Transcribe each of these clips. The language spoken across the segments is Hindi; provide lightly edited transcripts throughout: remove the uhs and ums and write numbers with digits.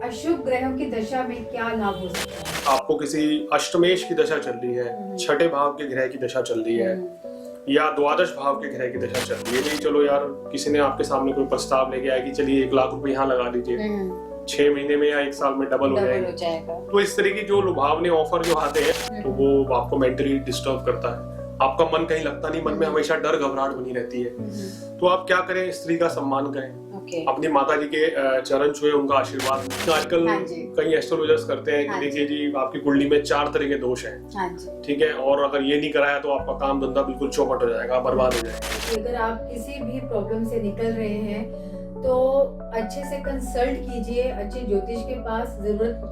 अशुभ ग्रहों की दशा में क्या लाभ हो सकता है? आपको किसी अष्टमेश की दशा चल रही है, छठे भाव के ग्रह की दशा चल रही है, या द्वादश भाव के ग्रह की दशा चल रही है। नहीं चलो यार, किसी ने आपके सामने कोई प्रस्ताव लेके आया कि चलिए 1 लाख रुपए यहाँ लगा दीजिए, 6 महीने में या 1 साल में डबल हो जाएगा। तो इस तरह की जो लुभावने ऑफर जो आते हैं तो वो आपको मेंटली डिस्टर्ब करता है। आपका मन कहीं लगता नहीं, मन में हमेशा डर घबराहट बनी रहती है। तो आप क्या करें, स्त्री का सम्मान करें, अपनी माता जी के चरण छुए, उनका आशीर्वाद। आजकल कई एस्ट्रोलॉजर्स करते हैं कि देखिए जी आपकी कुंडली में 4 तरह के दोष हैं, ठीक है, और अगर ये नहीं कराया तो आपका काम धंधा बिल्कुल चौपट हो जाएगा, बर्बाद हो जाएगा। अगर आप किसी भी प्रॉब्लम से निकल रहे हैं तो अच्छे से कंसल्ट कीजिए अच्छे ज्योतिष के पास।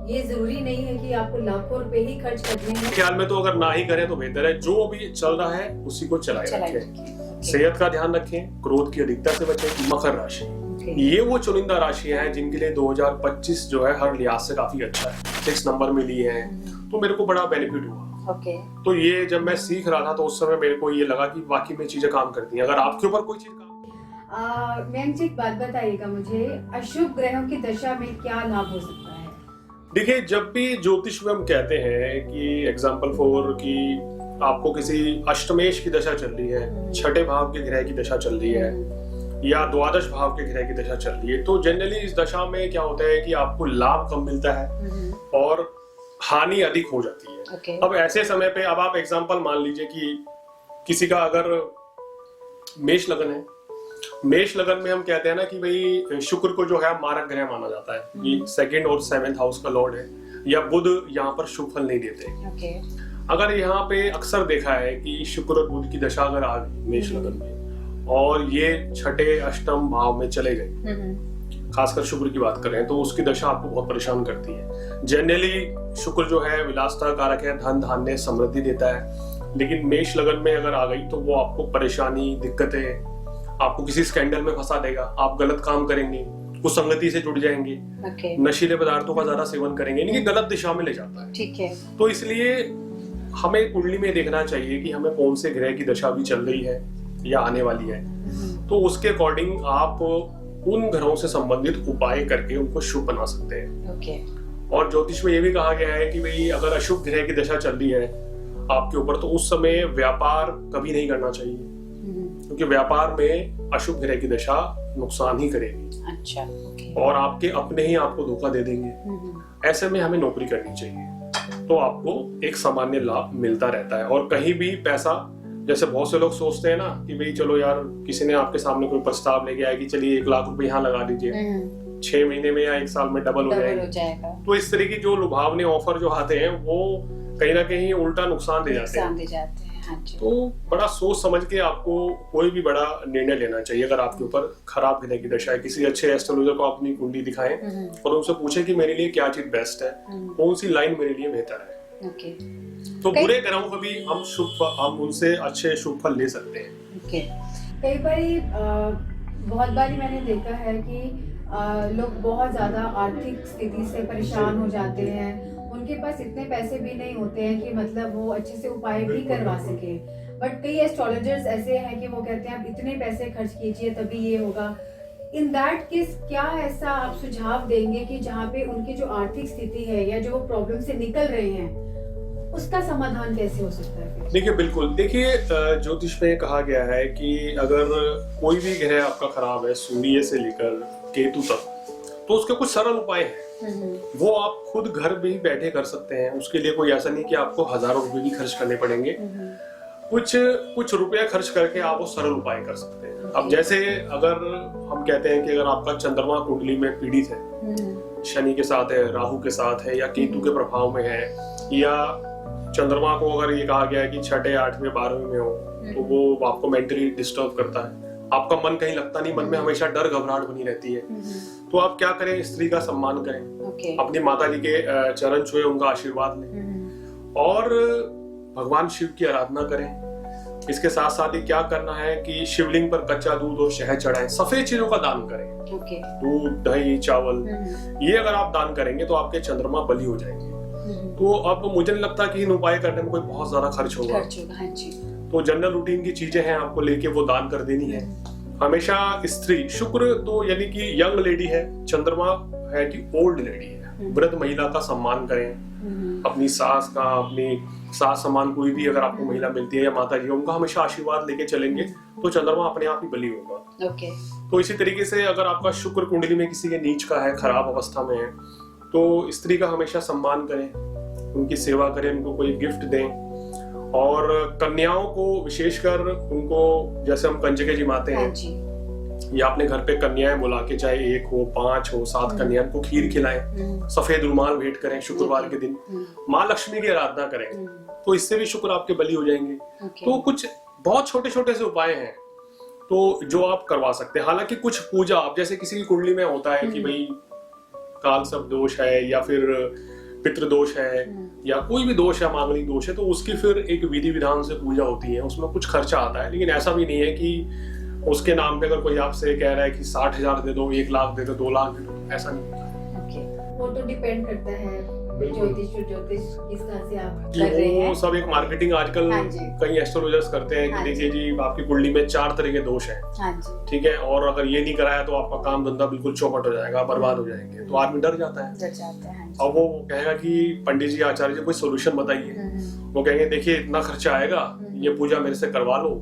ये जरूरी नहीं है कि आपको लाखों रुपए ही खर्च करने हैं। ख्याल में तो अगर ना ही करें तो बेहतर है। जो भी चल रहा है उसी को चलाए रखें। सेहत का ध्यान रखें, क्रोध की अधिकता से बचें। मकर राशि, ये वो चुनिंदा राशियां हैं जिनके लिए 2025 जो है हर लिहाज से काफी अच्छा है। 6 नंबर मिली है तो मेरे को बड़ा बेनिफिट हुआ। तो ये जब मैं सीख रहा था तो उस समय मेरे को ये लगा कि वाकई में चीजें काम करती हैं। अगर आपके ऊपर कोई चीज मैम जी एक बात बताइएगा मुझे, अशुभ ग्रहों की दशा में क्या लाभ हो सकता है? देखिए, जब भी ज्योतिष में हम कहते हैं कि एग्जाम्पल फॉर कि आपको किसी अष्टमेश की दशा चल रही है, छठे भाव के ग्रह की दशा चल रही है, या द्वादश भाव के ग्रह की दशा चल रही है, तो जनरली इस दशा में क्या होता है कि आपको लाभ कम मिलता है और हानि अधिक हो जाती है। अब ऐसे समय पे अब आप एग्जाम्पल मान लीजिए कि किसी का अगर मेष लगन है, मेष लगन में हम कहते हैं ना कि भाई शुक्र को जो है मारक ग्रह माना जाता है, ये 2nd और 7th हाउस का लॉर्ड है, या बुध यहाँ पर शुभ फल नहीं देते। अगर यहाँ पे अक्सर देखा है कि शुक्र और बुध की दशा अगर आ गई मेष लगन में और ये छठे अष्टम भाव में चले गए, खासकर शुक्र की बात कर रहे हैं, तो उसकी दशा आपको बहुत परेशान करती है। जनरली शुक्र जो है विलासता कारक है, धन धान्य समृद्धि देता है, लेकिन मेष लगन में अगर आ गई तो वो आपको परेशानी, दिक्कतें, आपको किसी स्कैंडल में फंसा देगा, आप गलत काम करेंगे, कुसंगति से जुड़ जाएंगे, नशीले पदार्थों का ज्यादा सेवन करेंगे, यानी कि गलत दिशा में ले जाता है। ठीक है। तो इसलिए हमें कुंडली में देखना चाहिए कि हमें कौन से ग्रह की दशा भी चल रही है या आने वाली है, तो उसके अकॉर्डिंग आप उन ग्रहों से संबंधित उपाय करके उनको शुभ बना सकते हैं। और ज्योतिष में ये भी कहा गया है कि भाई अगर अशुभ ग्रह की दशा चल रही है आपके ऊपर तो उस समय व्यापार कभी नहीं करना चाहिए, क्योंकि व्यापार में अशुभ ग्रह की दशा नुकसान ही करेगी। अच्छा, और आपके अपने ही आपको धोखा दे देंगे। ऐसे में हमें नौकरी करनी चाहिए तो आपको एक सामान्य लाभ मिलता रहता है। और कहीं भी पैसा, जैसे बहुत से लोग सोचते हैं ना कि भाई चलो यार, किसी ने आपके सामने कोई प्रस्ताव लेके आया कि चलिए 1 लाख रुपए यहाँ लगा दीजिए, 6 महीने में या 1 साल में डबल हो जाएगा। तो इस तरह की जो लुभावने ऑफर जो आते हैं वो कहीं ना कहीं उल्टा नुकसान दे जाते हैं। तो बड़ा सोच समझ के आपको कोई भी बड़ा निर्णय लेना चाहिए। अगर आपके ऊपर खराब ग्रह की दशा है, किसी अच्छे एस्ट्रोलॉजर को अपनी कुंडली दिखाएं और उनसे पूछें कि मेरे लिए क्या चीज बेस्ट है, कौन सी लाइन मेरे लिए बेहतर है। तो बुरे ग्रहों को भी हम उनसे अच्छे शुभ फल ले सकते हैं। कई बार बहुत बारी मैंने देखा है कि लोग बहुत ज्यादा आर्थिक स्थिति से परेशान हो जाते हैं, उनके पास इतने पैसे भी नहीं होते हैं कि मतलब वो अच्छे से उपाय भी करवा सके। बट कई एस्ट्रोलॉजर्स ऐसे हैं कि वो कहते हैं आप इतने पैसे खर्च कीजिए तभी ये होगा। इन दैट केस क्या ऐसा आप सुझाव देंगे कि जहाँ पे उनकी जो आर्थिक स्थिति है या जो वो प्रॉब्लम से निकल रहे हैं उसका समाधान कैसे हो सकता है? देखिए, बिल्कुल, देखिए ज्योतिष में कहा गया है कि अगर कोई भी ग्रह आपका खराब है, सूर्य से लेकर केतु तक, तो उसके कुछ सरल उपाय हैं। वो आप खुद घर भी बैठे कर सकते हैं। उसके लिए कोई ऐसा नहीं कि आपको हजारों रुपए भी खर्च करने पड़ेंगे। कुछ रुपया खर्च करके आप वो सरल उपाय कर सकते हैं। अब जैसे अगर हम कहते हैं कि अगर आपका चंद्रमा कुंडली में पीड़ित है, शनि के साथ है, राहु के साथ है, या केतु के प्रभाव में है, या चंद्रमा को अगर ये कहा गया है कि 6ठे, 8वें, 12वें में हो, तो वो आपको मेंटली डिस्टर्ब करता है, आपका मन कहीं लगता नहीं, मन में हमेशा डर घबराहट बनी रहती है, तो आप क्या करें, स्त्री का सम्मान करें, अपनी माता जी के चरण छुए, उनका आशीर्वाद लें और भगवान शिव की आराधना करें। इसके साथ साथ ही क्या करना है कि शिवलिंग पर कच्चा दूध और शहद चढ़ाएं, सफेद चीजों का दान करें। दूध, दही, चावल, ये अगर आप दान करेंगे तो आपके चंद्रमा बली हो जाएंगे। तो अब मुझे नहीं लगता कि इन उपाय करने में कोई बहुत ज्यादा खर्च होगा। तो जनरल रूटीन की चीजें हैं, आपको लेके वो दान कर देनी है। हमेशा स्त्री, शुक्र तो यानी कि यंग लेडी है, चंद्रमा है कि ओल्ड लेडी है, वृद्ध महिला का सम्मान करें, अपनी सास का, अपनी सास समान कोई भी अगर आपको महिला मिलती है या माता जी, उनका हमेशा आशीर्वाद लेके चलेंगे तो चंद्रमा अपने आप ही बली होगा। ओके। तो इसी तरीके से अगर आपका शुक्र कुंडली में किसी के नीच का है, खराब अवस्था में है, तो स्त्री का हमेशा सम्मान करें, उनकी सेवा करें, उनको कोई गिफ्ट दें। और कन्याओं को विशेषकर उनको, जैसे हम कंजके जिमाते हैं या अपने घर पे कन्याएं बुला के, चाहे 1 हो 5 हो 7 कन्याओं को खीर खिलाएं, सफेद रुमाल भेंट करें शुक्रवार के दिन, माँ लक्ष्मी की आराधना करें, तो इससे भी शुक्र आपके बली हो जाएंगे। तो कुछ बहुत छोटे छोटे से उपाय हैं तो जो आप करवा सकते हैं। हालांकि कुछ पूजा, आप जैसे किसी की कुंडली में होता है कि भाई काल सर्प दोष है या फिर पितृदोष है या कोई भी दोष है, मांगलिक दोष है, तो उसकी फिर एक विधि विधान से पूजा होती है, उसमें कुछ खर्चा आता है। लेकिन ऐसा भी नहीं है कि उसके नाम पे अगर कोई आपसे कह रहा है कि 60,000 दे दो, 1 लाख दे दो, 2 लाख दे दो, ऐसा नहीं। वो तो डिपेंड करता है ज्योतिष किस तरह से आप कि कर रहे हैं। वो सब एक मार्केटिंग आजकल कई एस्ट्रोलॉजर्स करते हैं कि देखिए जी आपकी कुंडली में 4 तरह के दोष हैं, ठीक है, और अगर ये नहीं कराया तो आपका काम धंधा बिल्कुल चौपट हो जाएगा, बर्बाद हो जाएंगे, तो आदमी डर जाता है। अब वो कहेगा कि पंडित जी, आचार्य जी कोई सोल्यूशन बताइए। वो कहेंगे देखिए इतना खर्चा आएगा, ये पूजा मेरे से करवा लो,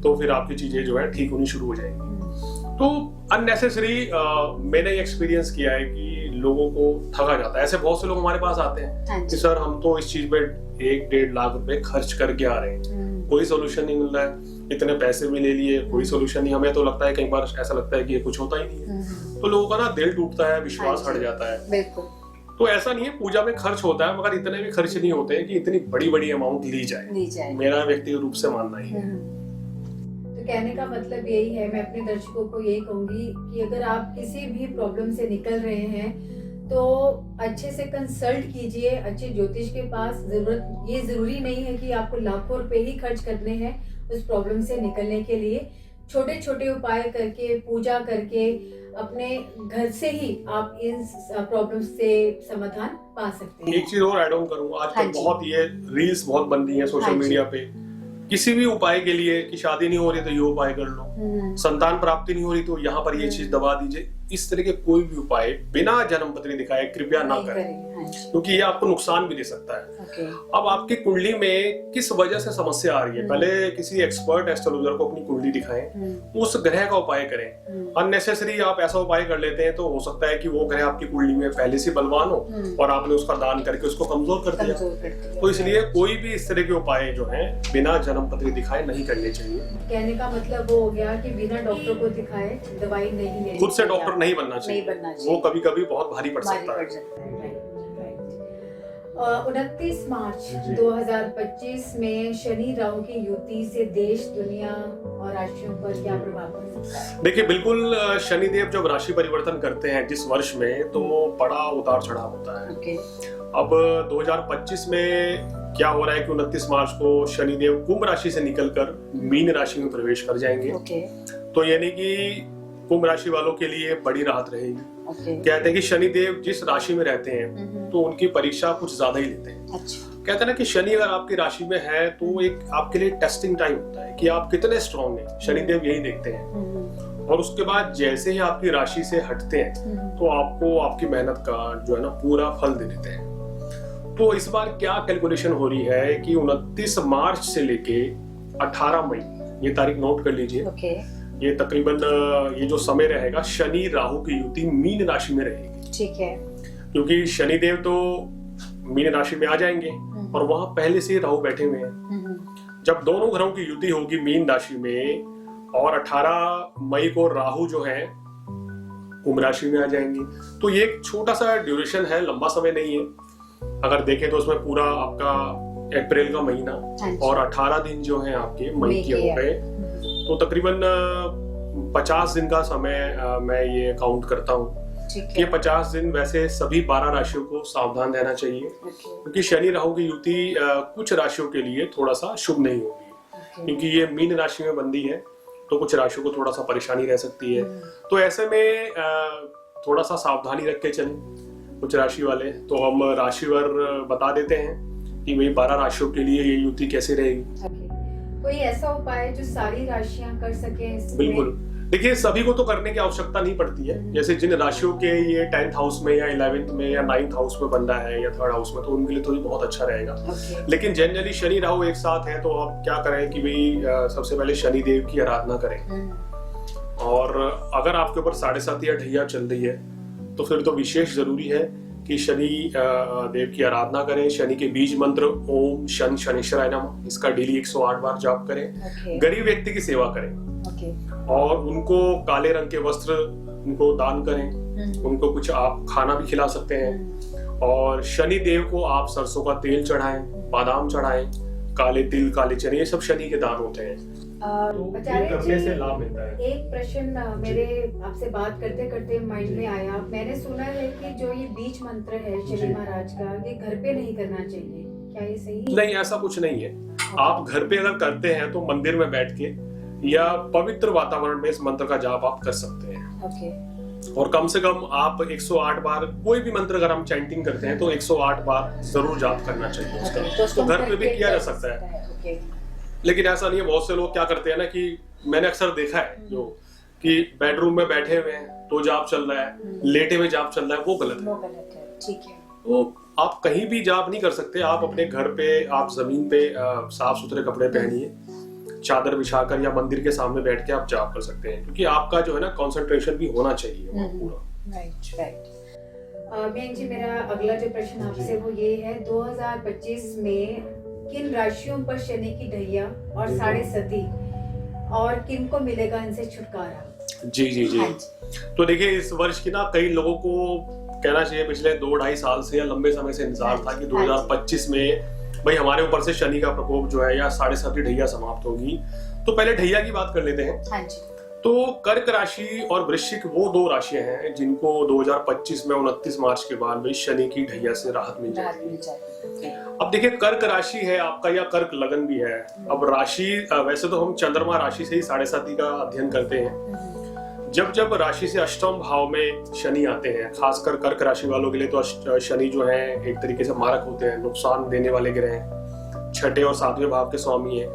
तो फिर आपकी चीजें जो है ठीक होनी शुरू हो जाएंगी। तो अननेसेसरी मैंने एक्सपीरियंस किया है कि लोगों को ठगा जाता है। ऐसे बहुत से लोग हमारे पास आते हैं कि सर हम तो इस चीज पे 1-1.5 लाख रुपए खर्च करके आ रहे हैं, कोई सोल्यूशन नहीं मिल रहा है, इतने पैसे भी ले लिए, कोई सोल्यूशन नहीं। हमें तो लगता है, कई बार ऐसा लगता है कि ये कुछ होता ही नहीं है, तो लोगों का ना दिल टूटता है, विश्वास हट जाता है। बिल्कुल। तो ऐसा नहीं है, पूजा में खर्च होता है, मगर इतने भी खर्च नहीं होते हैं कि इतनी बड़ी बड़ी अमाउंट ली जाए। मेरा व्यक्तिगत रूप से मानना ही है। तो कहने का मतलब यही है, मैं अपने दर्शकों को यही कहूंगी कि अगर आप किसी भी प्रॉब्लम से निकल रहे हैं तो अच्छे से कंसल्ट कीजिए अच्छे ज्योतिष के पास। ये जरूरी नहीं है कि आपको लाखों रुपए ही खर्च करने हैं उस प्रॉब्लम से निकलने के लिए। छोटे छोटे उपाय करके, पूजा करके, अपने घर से ही आप इन प्रॉब्लम से समाधान पा सकते हैं। एक चीज और ऐड ऑन करूंगा, आजकल बहुत ये रील्स बहुत बन रही है सोशल मीडिया पे, किसी भी उपाय के लिए कि शादी नहीं हो रही तो ये उपाय कर लो, संतान प्राप्ति नहीं हो रही तो यहाँ पर ये चीज दबा दीजिए। इस तरह के कोई भी उपाय बिना जन्म पत्री दिखाए कृपया ना करें, क्योंकि ये आपको नुकसान भी दे सकता है। अब आपकी कुंडली में किस वजह से समस्या आ रही है, पहले किसी एक्सपर्ट एस्ट्रोलॉजर को अपनी कुंडली दिखाएं, उस ग्रह का उपाय करें। अननेसेसरी आप ऐसा उपाय कर लेते हैं तो हो सकता है कि वो ग्रह आपकी कुंडली में पहले से बलवान हो और आपने उसका दान करके उसको कमजोर कर दिया। तो इसलिए कोई भी इस तरह के उपाय जो है बिना जन्म पत्री दिखाए नहीं करने चाहिए। कहने का मतलब वो हो गया कि बिना डॉक्टर को दिखाए दवाई नहीं लेनी, खुद से डॉक्टर नहीं बनना चाहिए, वो कभी कभी बहुत भारी पड़ सकता है। 29 मार्च 2025 में शनि राहु की युति से देश, दुनिया और राशियों पर क्या प्रभाव पड़ सकता है? देखिए बिल्कुल, शनिदेव जब राशि परिवर्तन करते हैं जिस वर्ष में, तो बड़ा उतार चढ़ाव होता है। अब 2025 में क्या हो रहा है कि 29 मार्च को शनिदेव कुंभ राशि से निकलकर मीन राशि में प्रवेश कर जाएंगे। तो यानी कि कुंभ राशि वालों के लिए बड़ी राहत रहेगी। कहते हैं कि शनिदेव जिस राशि में रहते हैं तो उनकी परीक्षा कुछ ज्यादा ही लेते हैं। कहते हैं ना कि शनि अगर आपकी राशि में है तो एक आपके लिए टेस्टिंग टाइम होता है कि आप कितने स्ट्रॉन्ग हैं, शनिदेव यही देखते हैं। और उसके बाद जैसे ही आपकी राशि से हटते हैं तो आपको आपकी मेहनत का जो है ना पूरा फल दे देते हैं। तो इस बार क्या कैलकुलेशन हो रही है कि 29 मार्च से लेके 18 मई, ये तारीख नोट कर लीजिए। ये तकरीबन ये जो समय रहेगा, शनि राहु की युति मीन राशि में रहेगी। ठीक है, क्योंकि शनिदेव तो मीन राशि में आ जाएंगे और वहां पहले से राहु बैठे हुए हैं। जब दोनों ग्रहों की युति होगी मीन राशि में और 18 मई को राहु जो है कुंभ राशि में आ जाएंगे, तो ये एक छोटा सा ड्यूरेशन है, लंबा समय नहीं है। अगर देखें तो उसमें पूरा आपका अप्रैल का महीना और 18 दिन जो है आपके मई के हो गए, तो तकरीबन 50 दिन का समय मैं ये काउंट करता हूँ। ये 50 दिन वैसे सभी 12 राशियों को सावधान रहना चाहिए, क्योंकि शनि राहु की युति कुछ राशियों के लिए थोड़ा सा शुभ नहीं होगी, क्योंकि ये मीन राशि में बंदी है, तो कुछ राशियों को थोड़ा सा परेशानी रह सकती है। तो ऐसे में थोड़ा सा सावधानी रख के चलें कुछ राशि वाले। तो हम राशिवार बता देते हैं कि भाई 12 राशियों के लिए ये युति कैसे रहेगी। कोई ऐसा उपाय जो सारी राशियां कर सकें? बिल्कुल, देखिए सभी को तो करने की आवश्यकता नहीं पड़ती है। जैसे जिन राशियों के ये 10th हाउस में या 11th में या 9th हाउस में बन रहा है या 3rd हाउस में, तो उनके लिए तो ये बहुत अच्छा रहेगा। लेकिन जनरली शनि राहु एक साथ है, तो आप क्या करें कि भाई सबसे पहले शनि देव की आराधना करें। और अगर आपके ऊपर 7.5 या ढैया चल रही है तो फिर तो विशेष जरूरी है कि शनि देव की आराधना करें। शनि के बीज मंत्र ओम शन शनिश्चराय नमः, इसका डेली 108 बार जाप करें। गरीब व्यक्ति की सेवा करें और उनको काले रंग के वस्त्र उनको दान करें। उनको कुछ आप खाना भी खिला सकते हैं। और शनि देव को आप सरसों का तेल चढ़ाएं, बादाम चढ़ाएं, काले तिल, काले चने, ये सब शनि के दान होते हैं। आचार्य करने जी, से लाभ मिलता है। एक प्रश्न मेरे आपसे बात करते करते माइंड में आया। मैंने सुना है कि जो ये बीज मंत्र है शनि महाराज का, ये घर पे नहीं करना चाहिए, क्या ये सही है? नहीं, ऐसा कुछ नहीं है। आप घर पे अगर करते हैं तो मंदिर में बैठ के या पवित्र वातावरण में इस मंत्र का जाप आप कर सकते हैं। और कम से कम आप 108 बार, कोई भी मंत्र अगर हम चैंटिंग करते हैं तो 108 बार जरूर जाप करना चाहिए उसका। तो घर पे भी किया जा सकता है। लेकिन ऐसा नहीं है, बहुत से लोग क्या करते हैं ना कि मैंने अक्सर देखा है जो कि बेडरूम में बैठे हुए हैं तो जाप चल रहा है, लेटे हुए जाप चल रहा है, वो गलत है। ठीक है। तो आप कहीं भी जाप नहीं कर सकते। आप अपने घर पे, आप जमीन पे साफ सुथरे कपड़े पहनिए, चादर बिछाकर या मंदिर के सामने बैठ के आप जाप कर सकते हैं, क्योंकि आपका जो है ना कंसंट्रेशन भी होना चाहिए पूरा। राइट। बेन जी, मेरा अगला जो प्रश्न आपसे वो ये है, 2025 में किन राशियों पर शनि की ढैया और 7.5 और किन को मिलेगा इनसे छुटकारा? जी जी जी। तो देखिए इस वर्ष की ना कई लोगों को कहना चाहिए पिछले 2-2.5 साल से या लंबे समय से इंतजार था कि 2025 में भाई हमारे ऊपर से शनि का प्रकोप जो है या 7.5 ढैया समाप्त होगी। तो पहले ढैया की बात कर लेते हैं। तो कर्क राशि और वृश्चिक वो 2 राशियां हैं जिनको 2025 में 29 मार्च के बाद भी शनि की ढैया से राहत मिल जाएगी। अब देखिए कर्क राशि है आपका या कर्क लगन भी है। अब राशि वैसे तो हम चंद्रमा राशि से ही 7.5 का अध्ययन करते हैं। जब जब राशि से अष्टम भाव में शनि आते हैं, खासकर कर्क राशि वालों के लिए तो शनि जो है एक तरीके से मारक होते हैं, नुकसान देने वाले ग्रह हैं, 6ठे और 7वें भाव के स्वामी हैं।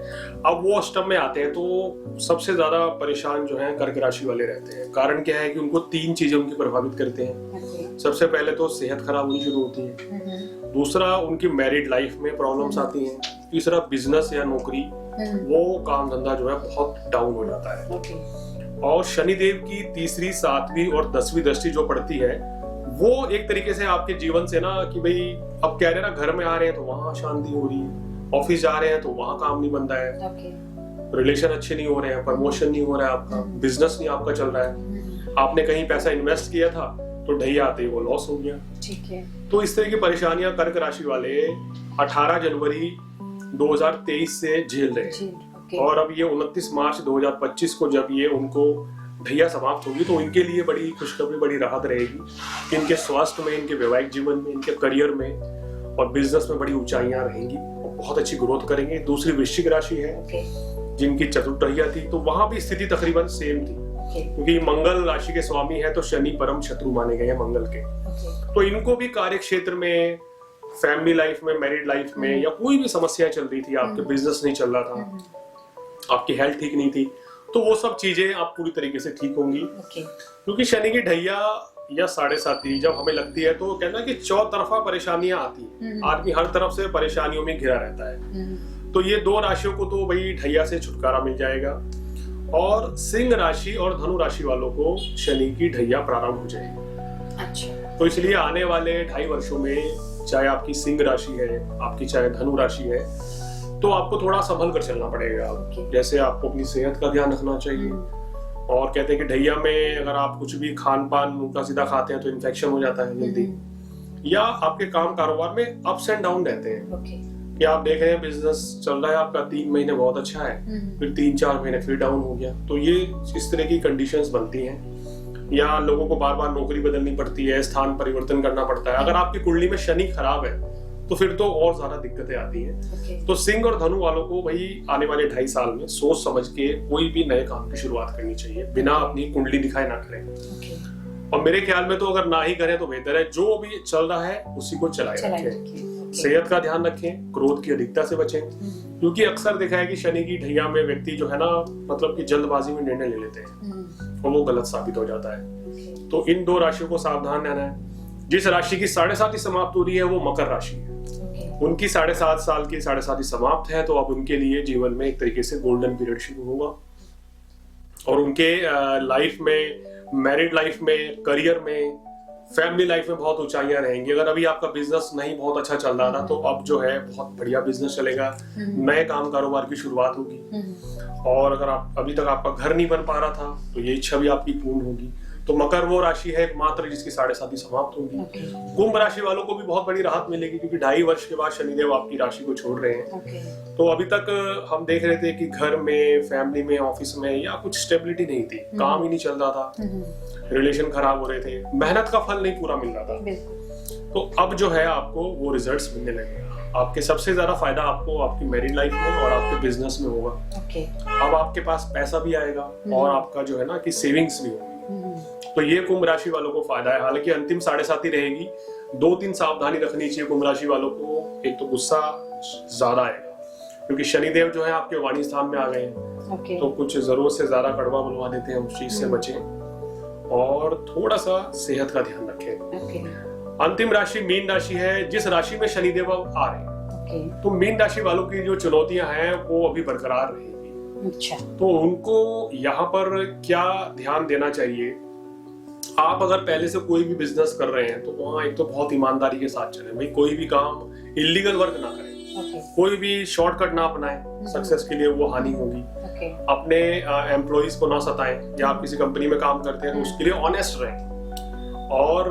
अब वो अष्टम में आते हैं तो सबसे ज्यादा परेशान जो है कर्क राशि वाले रहते हैं। कारण क्या है कि उनको 3 चीजें उनकी प्रभावित करते हैं। सबसे पहले तो सेहत खराब होनी शुरू होती है, दूसरा उनकी मैरिड लाइफ में प्रॉब्लम्स आती हैं, तीसरा बिजनेस या नौकरी, वो काम धंधा जो है बहुत डाउन हो जाता है। और शनिदेव की 3री, 7वीं और 10वीं दृष्टि जो पड़ती है वो एक तरीके से आपके जीवन से ना कि भाई अब कह रहे हैं ना, घर में आ रहे हैं तो वहां शांति हो रही है, ऑफिस जा रहे हैं तो वहां काम नहीं बन रहा है, रिलेशन अच्छे नहीं हो रहे हैं, प्रमोशन नहीं हो रहा है आपका, बिजनेस नहीं आपका चल रहा है, आपने कहीं पैसा इन्वेस्ट किया था तो ढैया आते ही वो लॉस हो गया। ठीक है। तो इस तरह की परेशानियां कर्क राशि वाले 18 जनवरी 2023 से झेल रहे हैं। और अब ये 29 मार्च 2025 को जब ये उनको ढैया समाप्त होगी तो इनके लिए बड़ी खुशखबरी, बड़ी राहत रहेगी कि इनके स्वास्थ्य में, इनके वैवाहिक जीवन में, इनके करियर में और बिजनेस में बड़ी ऊंचाइयां रहेंगी, बहुत अच्छी ग्रोथ करेंगे। दूसरी वृश्चिक राशि है जिनकी चतुर्थ ढैया थी, तो वहां भी स्थिति तकरीबन सेम थी, क्योंकि मंगल राशि के स्वामी है तो शनि परम शत्रु माने गए हैं मंगल के। तो इनको भी कार्य क्षेत्र में, फैमिली लाइफ में, मैरिड लाइफ में या कोई भी समस्या चल रही थी, आपके बिजनेस नहीं चल रहा था, आपकी हेल्थ ठीक नहीं थी, तो वो सब चीजें आप पूरी तरीके से ठीक होंगी। क्योंकि शनि की ढैया या 7.5 जब हमें लगती है तो कहना है कि चौतरफा परेशानियां आती हैं, आदमी हर तरफ से परेशानियों में घिरा रहता है। तो ये 2 राशियों को तो भाई ढैया से छुटकारा मिल जाएगा। और सिंह राशि और धनु राशि वालों को शनि की ढैया प्रारंभ हो जाएगी। अच्छा। तो इसलिए आने वाले 2.5 वर्षों में चाहे आपकी सिंह राशि है, आपकी चाहे धनु राशि है, तो आपको थोड़ा संभल कर चलना पड़ेगा। जैसे आपको अपनी सेहत का ध्यान रखना चाहिए। और कहते हैं कि ढैया में अगर आप कुछ भी खान पान उल्टा सीधा खाते हैं तो इन्फेक्शन हो जाता है जल्दी, या आपके काम कारोबार में अप्स एंड डाउन रहते हैं। कि आप देख रहे हैं बिजनेस चल रहा है आपका 3 महीने बहुत अच्छा है, फिर 3-4 महीने फिर डाउन हो गया, तो ये इस तरह की कंडीशंस बनती हैं। या लोगों को बार बार नौकरी बदलनी पड़ती है, स्थान परिवर्तन करना पड़ता है। अगर आपकी कुंडली में शनि खराब है तो फिर तो और ज्यादा दिक्कतें आती हैं। तो सिंह और धनु वालों को भाई आने वाले 2.5 साल में सोच समझ के कोई भी नए काम की शुरुआत करनी चाहिए, बिना अपनी कुंडली दिखाए ना करें। और मेरे ख्याल में तो अगर ना ही करें तो बेहतर है, जो भी चल रहा है उसी को चलाए रखें। सेहत का ध्यान रखें, क्रोध की अधिकता से बचें, क्योंकि अक्सर देखा है कि शनि की ढैया में व्यक्ति जो है ना, मतलब कि जल्दबाजी में निर्णय ले लेते हैं और वो गलत साबित हो जाता है। तो इन 2 राशियों को सावधान रहना है। जिस राशि की 7.5 समाप्त हो रही है वो मकर राशि है। उनकी 7.5 साल की 7.5 समाप्त है, तो अब उनके लिए जीवन में एक तरीके से गोल्डन पीरियड शुरू होगा और उनके लाइफ में, मैरिड लाइफ में, करियर में, फैमिली लाइफ में बहुत ऊंचाइयां रहेंगी। अगर अभी आपका बिजनेस नहीं बहुत अच्छा चल रहा था तो अब जो है बहुत बढ़िया बिजनेस चलेगा, नए काम कारोबार की शुरुआत होगी। और अगर आप अभी तक आपका घर नहीं बन पा रहा था तो ये इच्छा भी आपकी पूर्ण होगी। तो मकर वो राशि है एकमात्र जिसकी 7.5 समाप्त होगी। कुंभ राशि वालों को भी बहुत बड़ी राहत मिलेगी, क्योंकि 2.5 वर्ष के बाद शनिदेव आपकी राशि को छोड़ रहे हैं। तो अभी तक हम देख रहे थे कि घर में, फैमिली में, ऑफिस में या कुछ स्टेबिलिटी नहीं थी, काम ही नहीं चल रहा था, रिलेशन खराब हो रहे थे, मेहनत का फल नहीं पूरा मिल रहा था। तो अब जो है आपको वो रिजल्ट्स मिलने लगेगा। आपके सबसे ज्यादा फायदा आपको आपकी मैरिड लाइफ में और आपके बिजनेस में होगा। अब आपके पास पैसा भी आएगा और आपका जो है ना कि सेविंग्स भी होगी। तो ये कुंभ राशि वालों को फायदा है। हालांकि अंतिम 7.5 रहेगी, 2-3 सावधानी रखनी चाहिए कुंभ राशि वालों को। एक तो गुस्सा ज्यादा आएगा, क्योंकि शनिदेव जो है आपके वाणी स्थान में आ गए हैं। तो कुछ जरूरत से ज्यादा कड़वा बुलवा देते हैं, उस चीज से बचें और थोड़ा सा सेहत का ध्यान रखें। अंतिम राशि मीन राशि है, जिस राशि में शनिदेव आ रहे हैं। तो मीन राशि वालों की जो चुनौतियां हैं वो अभी बरकरार रहेंगी। अच्छा। तो उनको यहाँ पर क्या ध्यान देना चाहिए, आप अगर पहले से कोई भी बिजनेस कर रहे हैं तो वहाँ एक तो बहुत ईमानदारी के साथ चले भाई, कोई भी काम इलीगल वर्क ना करें, कोई भी शॉर्टकट ना अपनाएं, सक्सेस के लिए वो हानि होगी। अपने एम्प्लॉइज को ना सताएं, या आप किसी कंपनी में काम करते हैं तो उसके लिए ऑनेस्ट रहें। और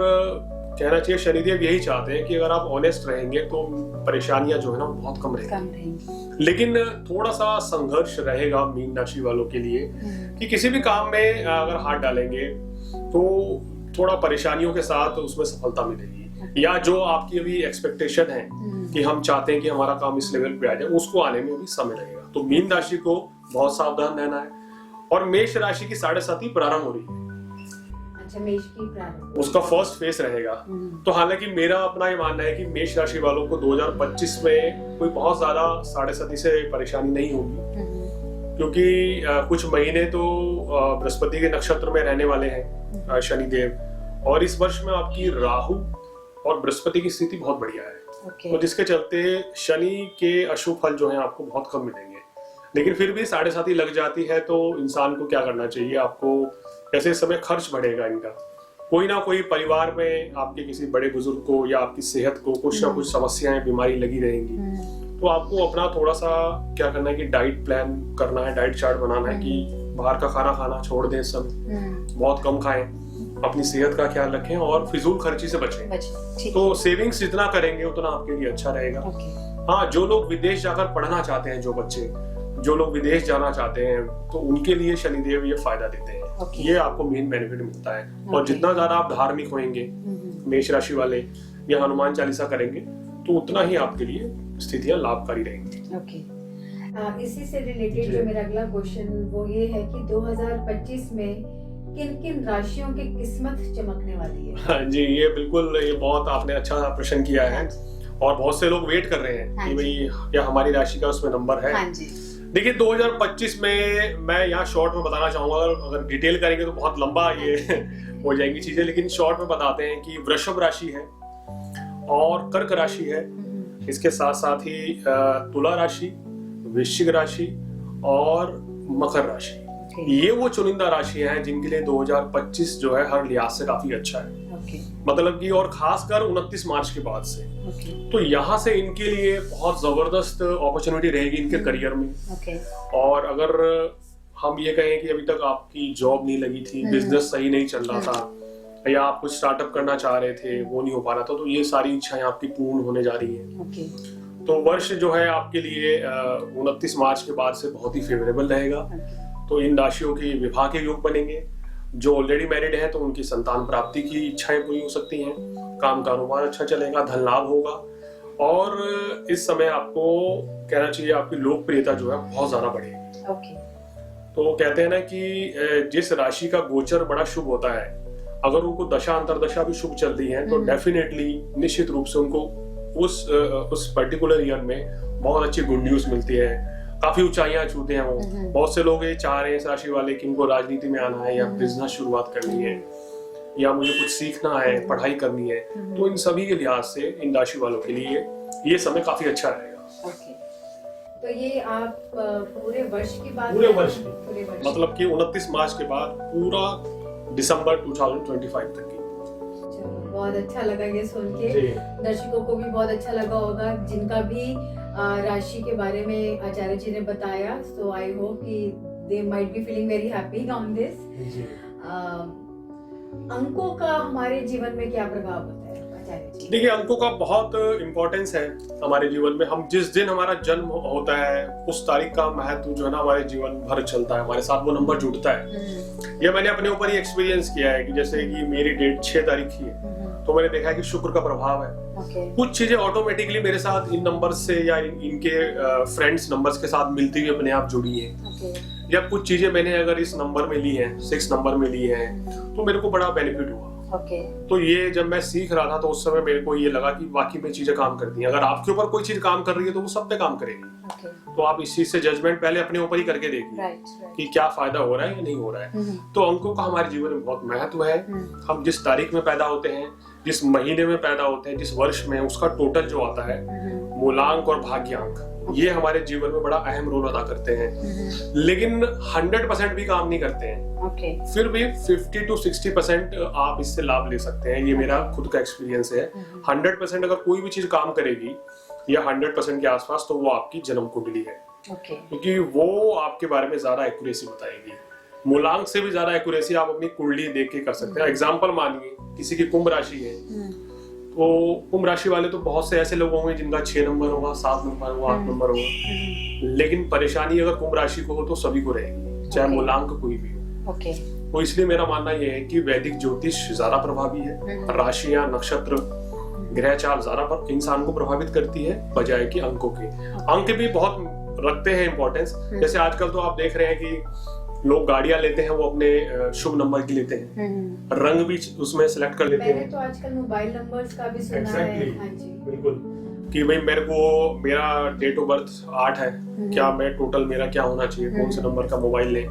कहना चाहिए शनिदेव यही चाहते हैं कि अगर आप ऑनेस्ट रहेंगे तो परेशानियां जो है ना बहुत कम रहेंगी। लेकिन थोड़ा सा संघर्ष रहेगा मीन राशि वालों के लिए कि किसी भी काम में अगर हाथ डालेंगे तो थोड़ा परेशानियों के साथ उसमें सफलता मिलेगी, या जो आपकी अभी एक्सपेक्टेशन है कि हम चाहते हैं कि हमारा काम इस लेवल पे आ जाए, उसको आने में भी समय लगेगा। तो मीन राशि को बहुत सावधान रहना है। और मेष राशि की 7.5 प्रारंभ हो रही है। अच्छा, मेष की प्रारंभ, उसका फर्स्ट फेस रहेगा। तो हालांकि मेरा अपना ये मानना है कि मेष राशि वालों को 2025 में कोई बहुत ज्यादा 7.5 से परेशानी नहीं होगी, क्योंकि कुछ महीने तो बृहस्पति के नक्षत्र में रहने वाले हैं शनिदेव, और इस वर्ष में आपकी राहु और बृहस्पति की स्थिति बहुत बढ़िया है। तो जिसके चलते शनि के अशुभ फल जो हैं आपको बहुत कम मिलेंगे। लेकिन फिर भी 7.5 लग जाती है तो इंसान को क्या करना चाहिए, आपको कैसे इस समय खर्च बढ़ेगा इनका, कोई ना कोई परिवार में आपके किसी बड़े बुजुर्ग को या आपकी सेहत को कुछ ना कुछ समस्याएं, बीमारी लगी रहेंगी। तो आपको अपना थोड़ा सा क्या करना है कि डाइट प्लान करना है, डाइट चार्ट बनाना है कि बाहर का खाना खाना छोड़ दें, सब बहुत कम खाएं, अपनी सेहत का ख्याल रखें और फिजूल खर्ची से बचें। तो सेविंग्स जितना करेंगे उतना आपके लिए अच्छा रहेगा। हाँ, जो लोग विदेश जाकर पढ़ना चाहते हैं, जो बच्चे जो लोग विदेश जाना चाहते हैं, तो उनके लिए शनिदेव ये फायदा देते हैं। ये आपको मेन बेनिफिट मिलता है। और जितना ज्यादा आप धार्मिक होंगे मेष राशि वाले, या हनुमान चालीसा करेंगे, तो उतना ही आपके लिए स्थितियां लाभकारी रहेंगी। इसी से रिलेटेड जो मेरा अगला क्वेश्चन वो ये है कि 2025 में किन किन राशियों की किस्मत चमकने वाली है? हाँ जी, ये बिल्कुल, ये बहुत आपने अच्छा प्रश्न किया है और बहुत से लोग वेट कर रहे हैं कि भाई क्या हमारी राशि का उसमें नंबर है। देखिए 2025 में मैं यहाँ शॉर्ट में बताना चाहूंगा, अगर डिटेल करेंगे तो बहुत लंबा ये हो जाएंगी चीजें, लेकिन शॉर्ट में बताते हैं कि वृषभ राशि है और कर्क राशि है, इसके साथ साथ ही तुला राशि, वृश्चिक राशि और मकर राशि। ये वो चुनिंदा राशियां हैं जिनके लिए 2025 जो है हर लिहाज से काफी अच्छा है। मतलब कि और खासकर 29 मार्च के बाद से तो यहाँ से इनके लिए बहुत जबरदस्त अपॉर्चुनिटी रहेगी इनके करियर में। और अगर हम ये कहें कि अभी तक आपकी जॉब नहीं लगी थी, बिजनेस सही नहीं चल रहा था, या आप कुछ स्टार्टअप करना चाह रहे थे वो नहीं हो पा रहा था, तो ये सारी इच्छाएं आपकी पूर्ण होने जा रही हैं। तो वर्ष जो है आपके लिए 29 मार्च के बाद से बहुत ही फेवरेबल रहेगा। तो इन राशियों के विवाह के योग बनेंगे। जो ऑलरेडी मैरिड है तो उनकी संतान प्राप्ति की इच्छाएं पूरी हो सकती हैं, काम कारोबार अच्छा चलेगा, धन लाभ होगा। और इस समय आपको कहना चाहिए आपकी लोकप्रियता जो है बहुत ज्यादा बढ़ेगी। तो कहते हैं ना कि जिस राशि का गोचर बड़ा शुभ होता है, अगर उनको दशा अंतरदशा भी शुभ चल रही है तो डेफिनेटली निश्चित रूप से उनको उस पर्टिकुलर ईयर में बहुत अच्छी गुड न्यूज मिलती है, काफी ऊंचाइयां छूते हैं वो। बहुत से लोग ये चाह रहे हैं इस राशि वाले कि इनको राजनीति में आना है या बिजनेस शुरुआत करनी है या मुझे कुछ सीखना है, पढ़ाई करनी है, तो इन सभी के लिहाज से इन राशि वालों के लिए ये समय काफी अच्छा रहेगा। तो ये आप पूरे वर्ष की बात, पूरे वर्ष की मतलब कि 29 मार्च के बाद पूरा दिसंबर 2025 तक की। बहुत अच्छा लगा ये सुन के, दर्शकों को भी बहुत अच्छा लगा होगा जिनका भी राशि के बारे में आचार्य जी ने बताया। सो आई होप कि they might be feeling very happy on this. अंकों का हमारे जीवन में क्या प्रभाव होता है आचार्य जी? देखिए, अंकों का बहुत इम्पोर्टेंस है हमारे जीवन में। हम जिस दिन हमारा जन्म होता है उस तारीख का महत्व जो है ना हमारे जीवन भर चलता है, हमारे साथ वो नंबर जुड़ता है। ये मैंने अपने ऊपर ही एक्सपीरियंस किया है कि जैसे कि मेरी डेट 6 तारीख की है, तो मैंने देखा है कि शुक्र का प्रभाव है। कुछ चीजें ऑटोमेटिकली मेरे साथ इन नंबर से या इनके फ्रेंड्स नंबर्स के साथ मिलती हुई अपने आप जुड़ी है। या कुछ चीजें मैंने अगर इस नंबर में ली हैं, 6 नंबर में ली हैं, तो मेरे को बड़ा बेनिफिट हुआ। तो ये जब मैं सीख रहा था तो उस समय मेरे को ये लगा कि वाकई में चीजें काम करती हैं। अगर आपके ऊपर कोई चीज काम कर रही है तो वो सब पे काम करेगी। तो आप इस चीज से जजमेंट पहले अपने ऊपर ही करके देखिए कि क्या फायदा हो रहा है या नहीं हो रहा है। तो अंकों का हमारे जीवन में बहुत महत्व है। हम जिस तारीख में पैदा होते हैं, जिस महीने में पैदा होते हैं, जिस वर्ष में, उसका टोटल जो आता है मूलांक और भाग्यांक, ये हमारे जीवन में बड़ा अहम रोल अदा करते हैं। लेकिन 100% भी काम नहीं करते हैं। फिर भी 50 to 60% आप इससे लाभ ले सकते हैं। ये मेरा खुद का एक्सपीरियंस है। 100% अगर कोई भी चीज काम करेगी या 100% के आसपास, तो वो आपकी जन्म कुंडली है। क्योंकि वो आपके बारे में ज्यादा एक्यूरेसी बताएगी। मूलांक से भी ज्यादा एक्यूरेसी आप अपनी कुंडली देख के कर सकते हैं। एग्जाम्पल मानिए किसी की कुंभ राशि है, तो कुंभ राशि वाले तो बहुत से ऐसे लोग होंगे जिनका 6 नंबर होगा, 7 नंबर होगा, 8 नंबर होगा। लेकिन परेशानी अगर कुंभ राशि को हो तो सभी को रहेगी, चाहे मूलांक कोई भी हो। तो इसलिए मेरा मानना यह है कि वैदिक ज्योतिष ज्यादा प्रभावी है। राशियां, नक्षत्र, ग्रह चाल ज्यादा इंसान को प्रभावित करती है बजाय कि अंकों के। अंक भी बहुत रखते हैं इंपॉर्टेंस। जैसे आजकल तो आप देख रहे हैं कि लोग गाड़ियां लेते हैं वो अपने शुभ नंबर की लेते हैं, रंग भी उसमें सिलेक्ट कर लेते हैं। मैंने तो आजकल मोबाइल नंबर्स का भी सुना है। हाँ जी, बिल्कुल, कि भाई मेरा डेट ऑफ बर्थ 8 है, क्या मैं टोटल मेरा क्या होना चाहिए, कौन से नंबर का मोबाइल लें,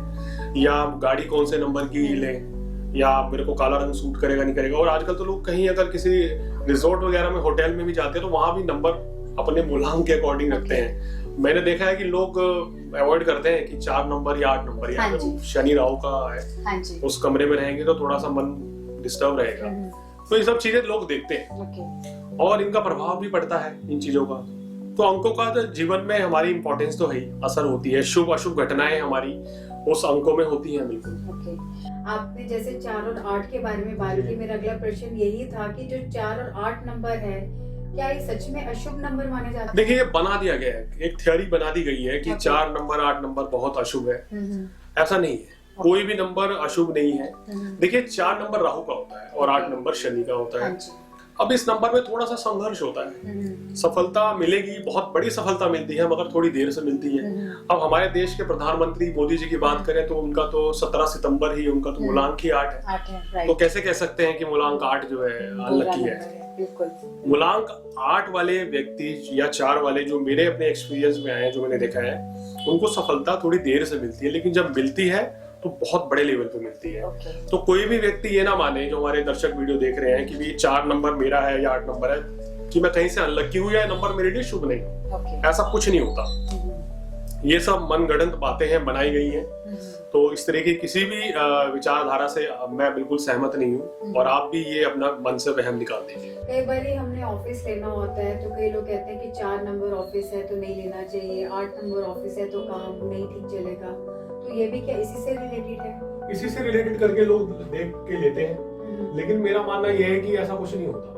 या गाड़ी कौन से नंबर की लें, या मेरे को काला रंग सूट करेगा नहीं करेगा। और आजकल तो लोग कहीं अगर किसी रिजॉर्ट वगैरह में, होटल में भी जाते हैं तो वहां भी नंबर अपने मूलांक के अकॉर्डिंग रखते हैं। मैंने देखा है कि लोग अवॉइड करते हैं कि 4 नंबर या 8 नंबर, या शनि राहु का है, उस कमरे में रहेंगे तो थोड़ा सा मन डिस्टर्ब रहेगा। तो ये सब चीजें लोग देखते हैं और इनका प्रभाव भी पड़ता है इन चीजों का। तो अंकों का तो जीवन में हमारी इंपॉर्टेंस तो है ही, असर होती है। शुभ अशुभ घटनाएं हमारी उस अंकों में होती हैं। बिल्कुल। आपने जैसे 4 और 8 के बारे में बात की, मेरा अगला प्रश्न यही था कि जो 4 और 8 नंबर है, क्या ये सच में अशुभ नंबर माने जाते हैं? देखिए, ये बना दिया गया है, एक थ्योरी बना दी गई है कि 4 नंबर 8 नंबर बहुत अशुभ है। ऐसा नहीं है, कोई भी नंबर अशुभ नहीं है। देखिए, 4 नंबर राहु का होता है और 8 नंबर शनि का होता है। अब इस नंबर में थोड़ा सा संघर्ष होता है। सफलता मिलेगी, बहुत बड़ी सफलता मिलती है, मगर थोड़ी देर से मिलती है। अब हमारे देश के प्रधानमंत्री मोदी जी की बात करें तो उनका तो 17 सितंबर ही उनका तो मूलांक ही 8 है। तो कैसे कह सकते हैं कि मूलांक 8 जो है अनलकी है? मूलांक 8 वाले व्यक्ति या 4 वाले जो मेरे अपने एक्सपीरियंस में आए हैं, जो मैंने देखा है, उनको सफलता थोड़ी देर से मिलती है, लेकिन जब मिलती है तो बहुत बड़े लेवल पे मिलती है। तो कोई भी व्यक्ति ये ना माने, जो हमारे दर्शक वीडियो देख रहे हैं, कि भी 4 नंबर मेरा है या 8 नंबर है, कि मैं कहीं से अनलकी हूँ या नंबर मेरे लिए शुभ नहीं। ऐसा कुछ नहीं होता। ये सब मनगढ़ंत बातें हैं, बनाई गई हैं। तो इस तरह की किसी भी विचारधारा से मैं बिल्कुल सहमत नहीं हूँ, और आप भी ये अपना मन से वहम निकाल दीजिए। कई बार हमने ऑफिस लेना होता है तो कई लोग कहते हैं कि 4 नंबर ऑफिस है तो नहीं लेना चाहिए, 8 नंबर ऑफिस है तो काम नहीं ठीक चलेगा। तो ये भी क्या इसी से रिलेटेड है? इसी से रिलेटेड करके लोग देख के लेते हैं, लेकिन मेरा मानना यह है कि ऐसा कुछ नहीं होता।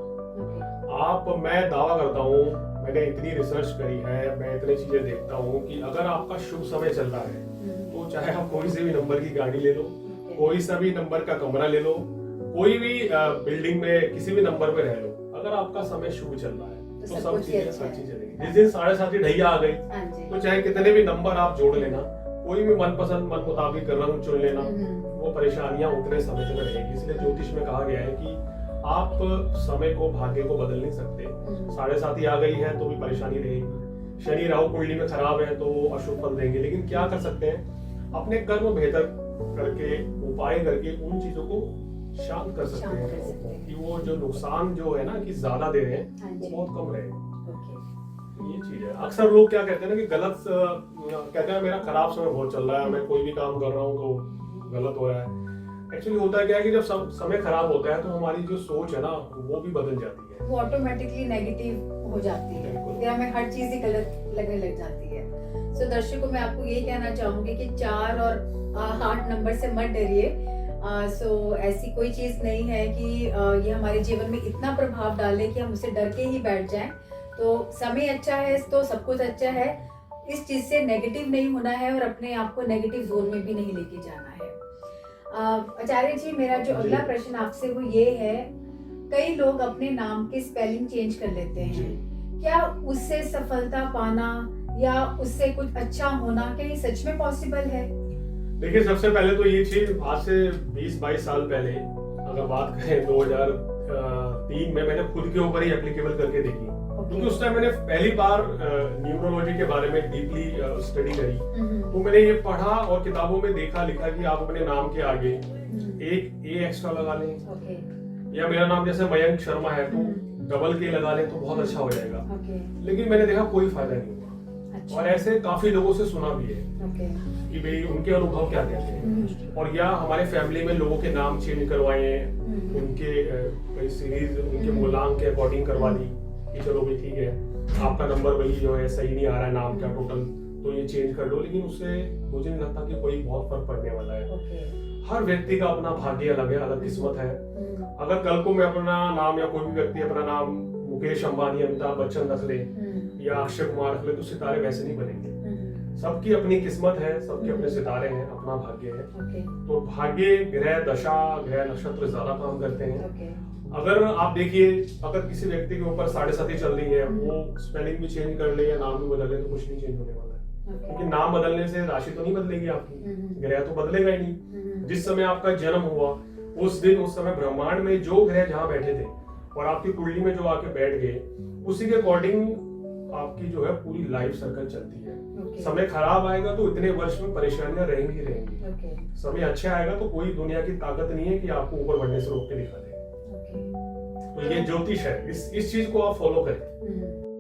मैं दावा करता हूँ, मैंने इतनी रिसर्च करी है, मैं इतनी चीजें देखता हूँ कि अगर आपका शुभ समय चल रहा है तो चाहे आप कोई से भी नंबर की गाड़ी ले लो, कोई सा भी नंबर का कमरा ले लो, कोई भी बिल्डिंग में किसी भी नंबर में रह लो, अगर आपका समय शुभ चल रहा है तो सब चीजें अच्छी चलेगी। जिस दिन 7:30 ढैया आ गई तो चाहे कितने भी नंबर आप जोड़ लेना, कोई भी मनपसंद मन मुताबिक रंग चुन लेना, वो परेशानियां उतने समय तक रहेगी। इसलिए ज्योतिष में कहा गया है कि आप समय को, भाग्य को बदल नहीं सकते। 7.5 आ गई है तो भी परेशानी रहेगी, शनि राहु कुंडली में खराब है तो अशुभ फल देंगे। लेकिन क्या कर सकते हैं, अपने कर्म बेहतर करके, उपाय करके उन चीजों को शांत कर सकते हैं कि वो जो नुकसान जो है ना कि ज्यादा दे रहे हैं वो बहुत कम रहे। ये चीज है। अक्सर लोग क्या कहते हैं ना कि गलत कहते हैं मेरा खराब समय बहुत चल रहा है, मैं कोई भी काम कर रहा हूँ तो गलत हो रहा है। एक्चुअली होता क्या है कि जब समय खराब होता है तो हमारी जो सोच है ना वो भी बदल जाती है, वो ऑटोमेटिकली नेगेटिव हो जाती है, फिर हमें हर चीज ही गलत लगने लग जाती है। सो दर्शकों, मैं आपको यही कहना चाहूंगी कि 4 और 8 नंबर से मत डरिए। सो ऐसी कोई चीज नहीं है कि ये हमारे जीवन में इतना प्रभाव डाले कि हम उसे डर के ही बैठ जाएं। तो समय अच्छा है तो सब कुछ अच्छा है, इस चीज से नेगेटिव नहीं होना है और अपने आप को नेगेटिव जोन में भी नहीं लेके जाना है। आचार्य जी, मेरा जो अगला प्रश्न आपसे वो ये है, कई लोग अपने नाम के स्पेलिंग चेंज कर लेते हैं, क्या उससे सफलता पाना या उससे कुछ अच्छा होना, क्या ये सच में पॉसिबल है? देखिए, सबसे पहले तो ये चीज आज से 20-22 साल पहले अगर बात करें 2003 में मैंने खुद के ऊपर ही एप्लीकेबल करके देखी, क्योंकि उस टाइम मैंने पहली बार न्यूरोलॉजी के बारे में डीपली स्टडी करी। तो मैंने ये पढ़ा और किताबों में देखा लिखा कि आप अपने नाम के आगे एक ए एक्स्ट्रा लगा लें, या मेरा नाम जैसे मयंक शर्मा है तो डबल के लगा लें तो बहुत अच्छा हो जाएगा। लेकिन मैंने देखा कोई फायदा नहीं हुआ। और ऐसे काफी लोगों से सुना भी है कि भाई उनके अनुभव क्या कहते हैं। और या हमारे फैमिली में लोगों के नाम चेंज करवाए, उनके सीरीज उनके मूलांक के अकॉर्डिंग करवा दी कि चलो भाई ठीक है, आपका नंबर वही जो है सही नहीं आ रहा है नाम का टोटल, तो ये चेंज कर लो। लेकिन उससे मुझे नहीं लगता कि कोई बहुत फर्क पड़ने वाला है। हर व्यक्ति का अपना भाग्य अलग है, अलग किस्मत है। अगर कल को मैं अपना नाम या कोई भी व्यक्ति अपना नाम मुकेश अंबानी, अमिताभ बच्चन रख ले या अक्षय कुमार रख ले तो सितारे वैसे नहीं बनेंगे। सबकी अपनी किस्मत है, सबके अपने सितारे हैं, अपना भाग्य है। तो भाग्य, ग्रह दशा, ग्रह नक्षत्र ज्यादा काम करते हैं। अगर आप देखिए, अगर किसी व्यक्ति के ऊपर 7.5 चल रही है, वो स्पेलिंग भी चेंज कर ले या नाम भी बदल ले तो कुछ नहीं चेंज होने वाला है। क्योंकि नाम बदलने से राशि तो नहीं बदलेगी आपकी, ग्रह तो बदलेगा ही नहीं। जिस समय आपका जन्म हुआ उस दिन, उस समय ब्रह्मांड में जो ग्रह जहाँ बैठे थे और आपकी कुंडली में जो आके बैठ गए, उसी के अकॉर्डिंग आपकी जो है पूरी लाइफ सर्कल चलती है। समय खराब आएगा तो इतने वर्ष में परेशानियां रहेंगी। समय अच्छा आएगा तो कोई दुनिया की ताकत नहीं है कि आपको ऊपर बढ़ने से रोक के दिखा दे। तो ये ज्योतिष है, इस चीज को आप फॉलो करें।